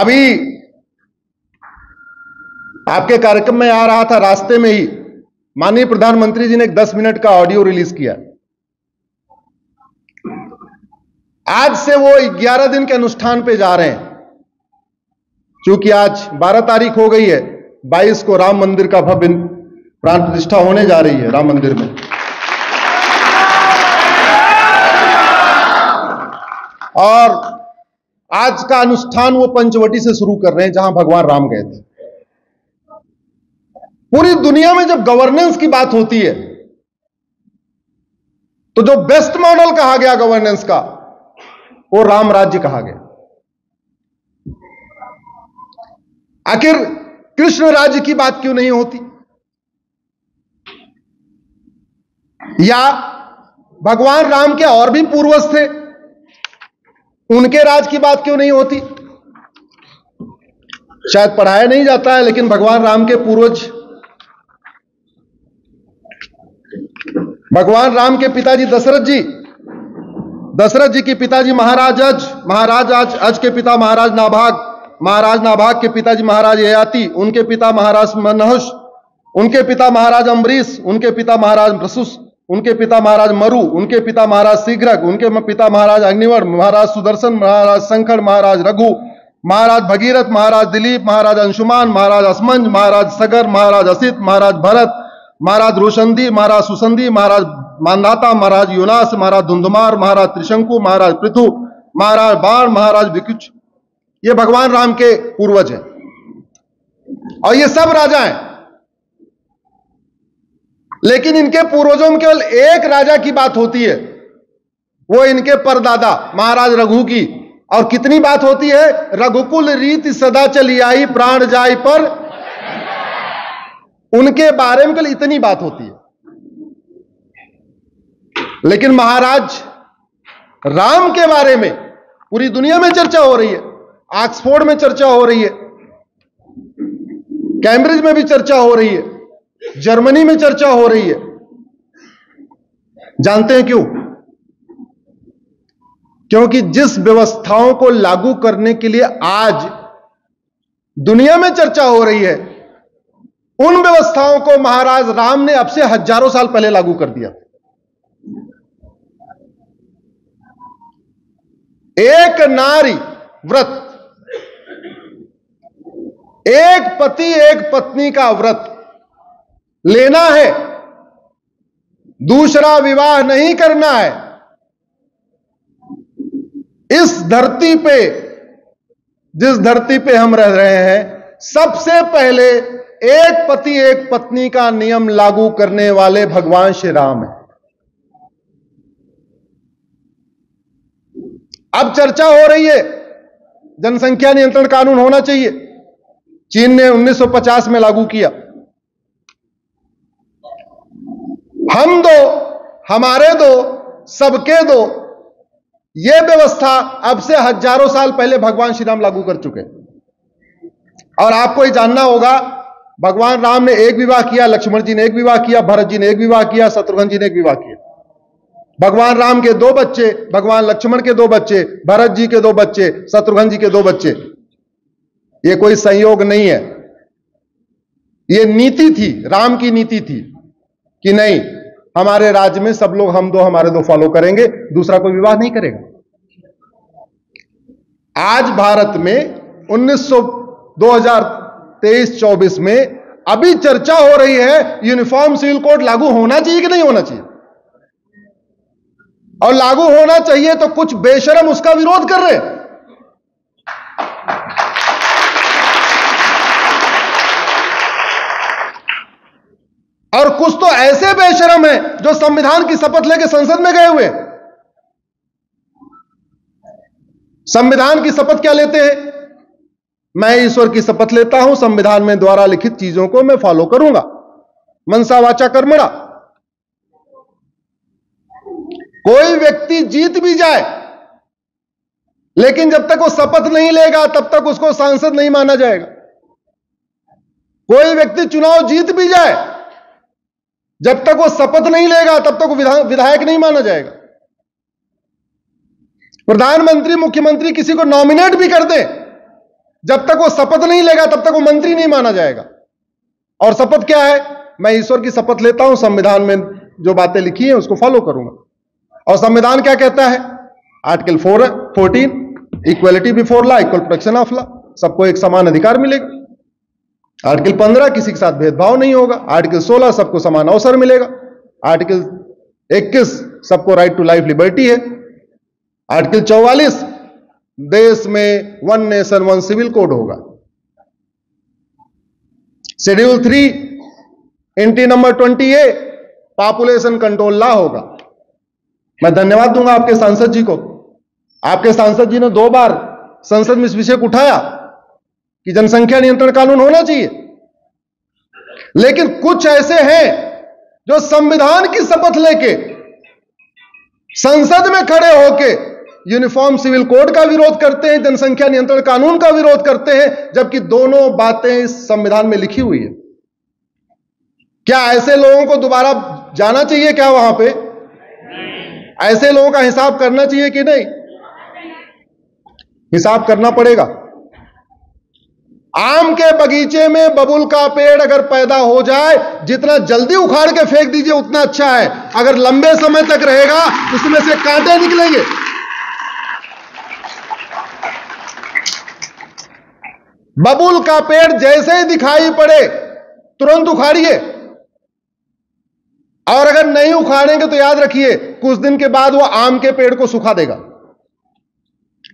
अभी आपके कार्यक्रम में आ रहा था, रास्ते में ही माननीय प्रधानमंत्री जी ने एक 10 मिनट का ऑडियो रिलीज किया। आज से वो 11 दिन के अनुष्ठान पे जा रहे हैं। क्योंकि आज 12 तारीख हो गई है, 22 को राम मंदिर का भव्य प्राण प्रतिष्ठा होने जा रही है राम मंदिर में। और आज का अनुष्ठान वो पंचवटी से शुरू कर रहे हैं, जहां भगवान राम गए थे। पूरी दुनिया में जब गवर्नेंस की बात होती है तो जो बेस्ट मॉडल कहा गया गवर्नेंस का, वो राम राज्य कहा गया। आखिर कृष्ण राज्य की बात क्यों नहीं होती, या भगवान राम के और भी पूर्वज थे, उनके राज की बात क्यों नहीं होती? शायद पढ़ाया नहीं जाता है, लेकिन भगवान राम के पूर्वज, भगवान राम के पिताजी दशरथ जी के पिताजी महाराज अज के पिता महाराज नाभाग के पिताजी महाराज ययाति, उनके पिता महाराज मनहुष, उनके पिता महाराज अम्बरीश, उनके पिता महाराज प्रसुस, उनके पिता महाराज मरु, उनके पिता महाराज शीघ्रक, उनके पिता महाराज अग्निवर, महाराज सुदर्शन, महाराज शंकर, महाराज रघु, महाराज भगीरथ, महाराज दिलीप, महाराज अंशुमान, महाराज असमंज, महाराज सगर, महाराज असित, महाराज भरत, महाराज रोशंदी, महाराज सुसंदी, महाराज मानदाता, महाराज योनास, महाराज धुंधुमार, महाराज त्रिशंकु, महाराज पृथु, महाराज बाण, महाराज विकुच। ये भगवान राम के पूर्वज हैं और ये सब राजा हैं। लेकिन इनके पूर्वजों में केवल एक राजा की बात होती है, वो इनके परदादा महाराज रघु की। और कितनी बात होती है? रघुकुल रीति सदा चली आई, प्राण जाय पर। उनके बारे में केवल इतनी बात होती है। लेकिन महाराज राम के बारे में पूरी दुनिया में चर्चा हो रही है। ऑक्सफोर्ड में चर्चा हो रही है, कैम्ब्रिज में भी चर्चा हो रही है, जर्मनी में चर्चा हो रही है। जानते हैं क्यों? क्योंकि जिस व्यवस्थाओं को लागू करने के लिए आज दुनिया में चर्चा हो रही है, उन व्यवस्थाओं को महाराज राम ने अब से हजारों साल पहले लागू कर दिया। एक नारी व्रत, एक पति एक पत्नी का व्रत लेना है, दूसरा विवाह नहीं करना है। इस धरती पे, जिस धरती पे हम रह रहे हैं, सबसे पहले एक पति एक पत्नी का नियम लागू करने वाले भगवान श्री राम हैं। अब चर्चा हो रही है जनसंख्या नियंत्रण कानून होना चाहिए। चीन ने 1950 में लागू किया। हम दो, हमारे दो, सबके दो, यह व्यवस्था अब से हजारों साल पहले भगवान श्री राम लागू कर चुके। और आपको ये जानना होगा, भगवान राम ने एक विवाह किया, लक्ष्मण जी ने एक विवाह किया, भरत जी ने एक विवाह किया, शत्रुघ्न जी ने एक विवाह किया। भगवान राम के 2 बच्चे, भगवान लक्ष्मण के 2 बच्चे, भरत जी के 2 बच्चे, शत्रुघ्न जी के 2 बच्चे। यह कोई संयोग नहीं है, यह नीति थी, राम की नीति थी कि नहीं, हमारे राज्य में सब लोग हम 2 हमारे 2 फॉलो करेंगे, दूसरा कोई विवाह नहीं करेगा। आज भारत में 2023-24 में अभी चर्चा हो रही है यूनिफॉर्म सिविल कोड लागू होना चाहिए कि नहीं होना चाहिए। और लागू होना चाहिए तो कुछ बेशरम उसका विरोध कर रहे। और कुछ तो ऐसे बेशरम है जो संविधान की शपथ लेके संसद में गए हुए। संविधान की शपथ क्या लेते हैं? मैं ईश्वर की शपथ लेता हूं, संविधान में द्वारा लिखित चीजों को मैं फॉलो करूंगा, मनसा वाचा कर्मणा। कोई व्यक्ति जीत भी जाए, लेकिन जब तक वो शपथ नहीं लेगा तब तक उसको सांसद नहीं माना जाएगा। कोई व्यक्ति चुनाव जीत भी जाए, जब तक वो शपथ नहीं लेगा तब तक वो विधायक नहीं माना जाएगा। प्रधानमंत्री मुख्यमंत्री किसी को नॉमिनेट भी कर दे, जब तक वो शपथ नहीं लेगा तब तक वो मंत्री नहीं माना जाएगा। और शपथ क्या है? मैं ईश्वर की शपथ लेता हूं, संविधान में जो बातें लिखी हैं उसको फॉलो करूंगा। और संविधान क्या कहता है? Article 14, equality before law, equal protection of law, सबको एक समान अधिकार मिलेगा। आर्टिकल 15, किसी के साथ भेदभाव नहीं होगा। आर्टिकल 16, सबको समान अवसर मिलेगा। आर्टिकल 21, सबको राइट टू लाइफ लिबर्टी है। आर्टिकल 44, देश में one nation one civil code होगा। Schedule 3, entry number 20A, population control law होगा। मैं धन्यवाद दूंगा आपके सांसद जी को। आपके सांसद जी ने 2 बार संसद में इस विषय को उठाया कि जनसंख्या नियंत्रण कानून होना चाहिए। लेकिन कुछ ऐसे हैं जो संविधान की शपथ लेके संसद में खड़े होके यूनिफॉर्म सिविल कोड का विरोध करते हैं, जनसंख्या नियंत्रण कानून का विरोध करते हैं, जबकि दोनों बातें संविधान में लिखी हुई है। क्या ऐसे लोगों को दोबारा जाना चाहिए क्या वहां पे? ऐसे लोगों का हिसाब करना चाहिए कि नहीं? हिसाब करना पड़ेगा। आम के बगीचे में बबुल का पेड़ अगर पैदा हो जाए, जितना जल्दी उखाड़ के फेंक दीजिए उतना अच्छा है। अगर लंबे समय तक रहेगा उसमें से कांटे निकलेंगे। बबुल का पेड़ जैसे ही दिखाई पड़े तुरंत उखाड़िए, और अगर नहीं उखाड़ेंगे तो याद रखिए कुछ दिन के बाद वो आम के पेड़ को सुखा देगा,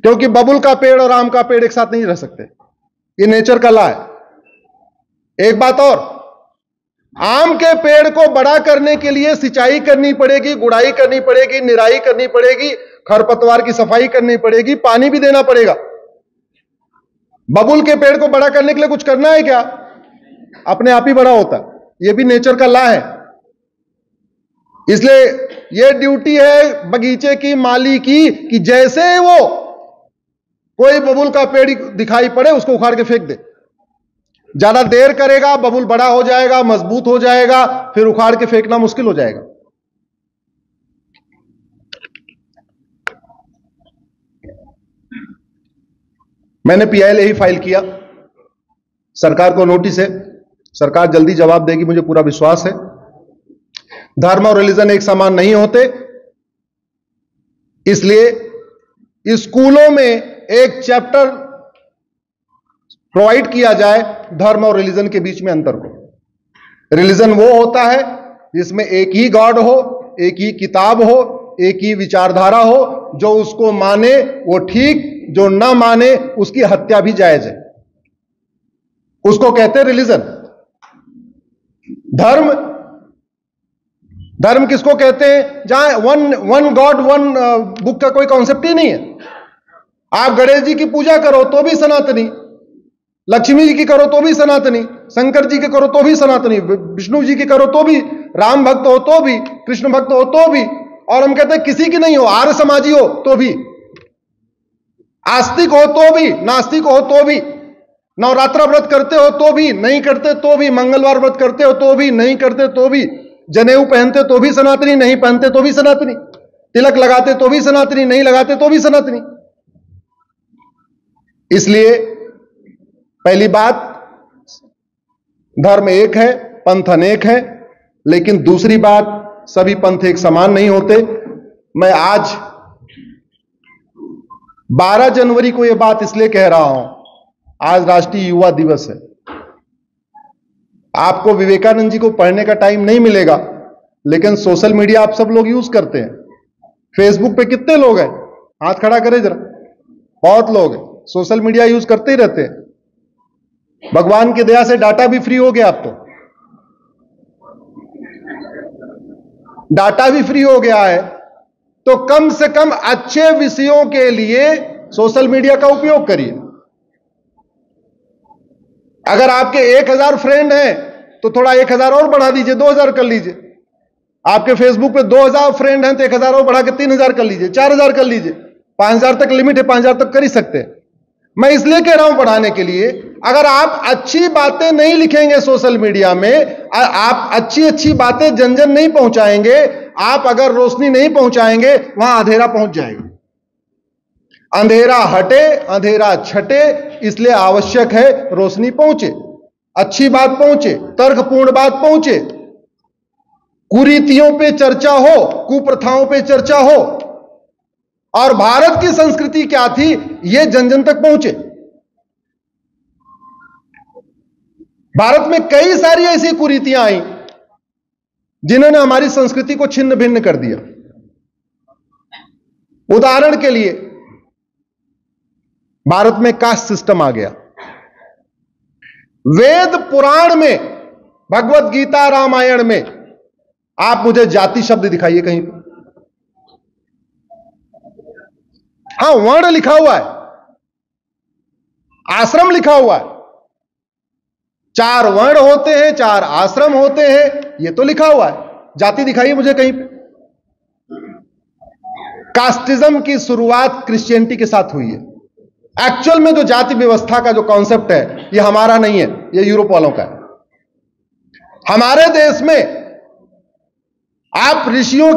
क्योंकि बबुल का पेड़ और आम का पेड़ एक साथ नहीं रह सकते। ये नेचर का लॉ है। एक बात और, आम के पेड़ को बड़ा करने के लिए सिंचाई करनी पड़ेगी, गुड़ाई करनी पड़ेगी, निराई करनी पड़ेगी, खरपतवार की सफाई करनी पड़ेगी, पानी भी देना पड़ेगा। बबुल के पेड़ को बड़ा करने के लिए कुछ करना है क्या? अपने आप ही बड़ा होता है। यह भी नेचर का लॉ है। इसलिए यह ड्यूटी है बगीचे की माली की कि जैसे वो कोई बबुल का पेड़ दिखाई पड़े उसको उखाड़ के फेंक दे। ज्यादा देर करेगा, बबुल बड़ा हो जाएगा, मजबूत हो जाएगा, फिर उखाड़ के फेंकना मुश्किल हो जाएगा। मैंने PIL ही फाइल किया, सरकार को नोटिस है, सरकार जल्दी जवाब देगी, मुझे पूरा विश्वास है। धर्म और रिलीजन एक समान नहीं होते, इसलिए स्कूलों में एक चैप्टर प्रोवाइड किया जाए धर्म और रिलीजन के बीच में अंतर को। रिलीजन वो होता है जिसमें एक ही गॉड हो, एक ही किताब हो, एक ही विचारधारा हो, जो उसको माने वो ठीक, जो ना माने उसकी हत्या भी जायज है, उसको कहते हैं रिलीजन। धर्म किसको कहते हैं? जहां वन गॉड वन बुक का कोई कॉन्सेप्ट ही नहीं है। आप गणेश जी की पूजा करो तो भी सनातनी, लक्ष्मी जी की करो तो भी सनातनी, शंकर जी की करो तो भी सनातनी, विष्णु जी की करो तो भी, राम भक्त हो तो भी, कृष्ण भक्त हो तो भी, और हम कहते हैं किसी की नहीं हो, आर्य समाजी हो तो भी, आस्तिक हो तो भी, नास्तिक हो तो भी, नवरात्रा व्रत करते हो तो भी, नहीं करते तो भी, मंगलवार व्रत करते हो तो भी, नहीं करते तो भी, जनेऊ पहनते तो भी सनातनी, नहीं पहनते तो भी सनातनी, तिलक लगाते तो भी सनातनी, नहीं लगाते तो भी सनातनी। इसलिए पहली बात, धर्म एक है, पंथ अनेक है, लेकिन दूसरी बात, सभी पंथ एक समान नहीं होते। मैं आज 12 जनवरी को यह बात इसलिए कह रहा हूं, आज राष्ट्रीय युवा दिवस है। आपको विवेकानंद जी को पढ़ने का टाइम नहीं मिलेगा, लेकिन सोशल मीडिया आप सब लोग यूज करते हैं। फेसबुक पे कितने लोग हैं? हाथ खड़ा करें जरा। बहुत लोग हैं, सोशल मीडिया यूज करते ही रहते हैं। भगवान की दया से डाटा भी फ्री हो गया, अब तो डाटा भी फ्री हो गया है, तो कम से कम अच्छे विषयों के लिए सोशल मीडिया का उपयोग करिए। अगर आपके 1000 फ्रेंड हैं तो थोड़ा 1000 और बढ़ा दीजिए, 2000 कर लीजिए। आपके फेसबुक पे 2000 फ्रेंड हैं तो 1000 और बढ़ा के 3000 कर लीजिए, 4000 कर लीजिए, 5000 तक लिमिट है, 5000 तक कर ही सकते हैं। मैं इसलिए कह रहा हूं बढ़ाने के लिए, अगर आप अच्छी बातें नहीं लिखेंगे सोशल मीडिया में, आप अच्छी बातें जन जन नहीं पहुंचाएंगे, आप अगर रोशनी नहीं पहुंचाएंगे, वहां अंधेरा पहुंच जाएगा। अंधेरा हटे, अंधेरा छटे, इसलिए आवश्यक है रोशनी पहुंचे, अच्छी बात पहुंचे, तर्कपूर्ण बात पहुंचे, कुरीतियों पे चर्चा हो, कुप्रथाओं पे चर्चा हो, और भारत की संस्कृति क्या थी यह जन जन तक पहुंचे। भारत में कई सारी ऐसी कुरीतियां आई जिन्होंने हमारी संस्कृति को छिन्न भिन्न कर दिया। उदाहरण के लिए भारत में कास्ट सिस्टम आ गया। वेद पुराण में, भगवत गीता, रामायण में आप मुझे जाति शब्द दिखाइए कहीं पे। हां, वर्ण लिखा हुआ है, आश्रम लिखा हुआ है, 4 वर्ण होते हैं, 4 आश्रम होते हैं, यह तो लिखा हुआ है। जाति दिखाइए मुझे कहीं पे। कास्टिज्म की शुरुआत क्रिश्चियनिटी के साथ हुई है। एक्चुअल में जो जाति व्यवस्था का जो कॉन्सेप्ट है यह हमारा नहीं है, यह यूरोप वालों का है। हमारे देश में आप ऋषियों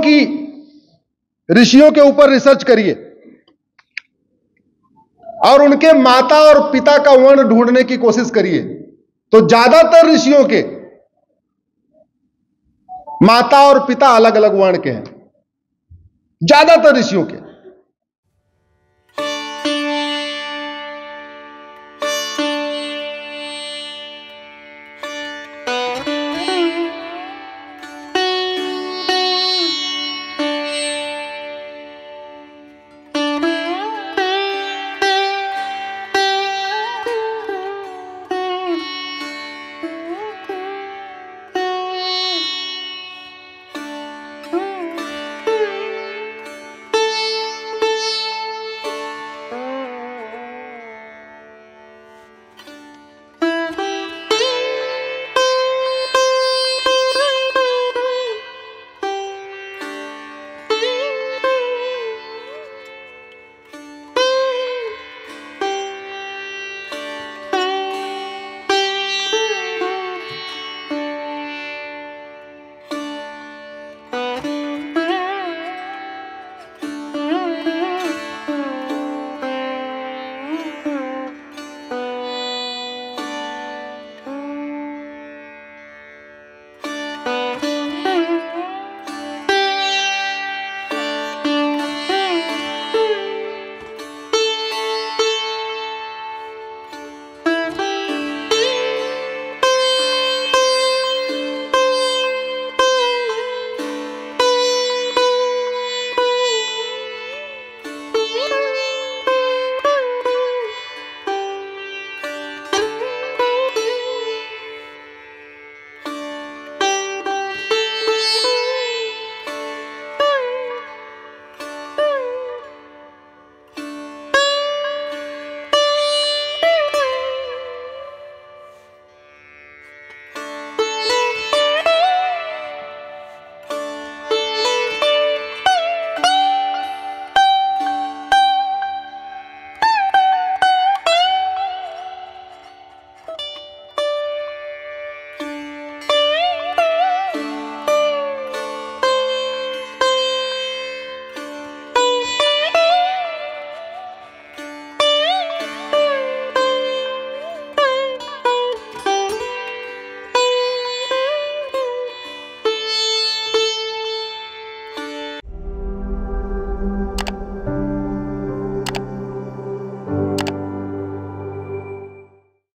के ऊपर रिसर्च करिए और उनके माता और पिता का वर्ण ढूंढने की कोशिश करिए, तो ज्यादातर ऋषियों के माता और पिता अलग अलग वर्ण के हैं, ज्यादातर ऋषियों के।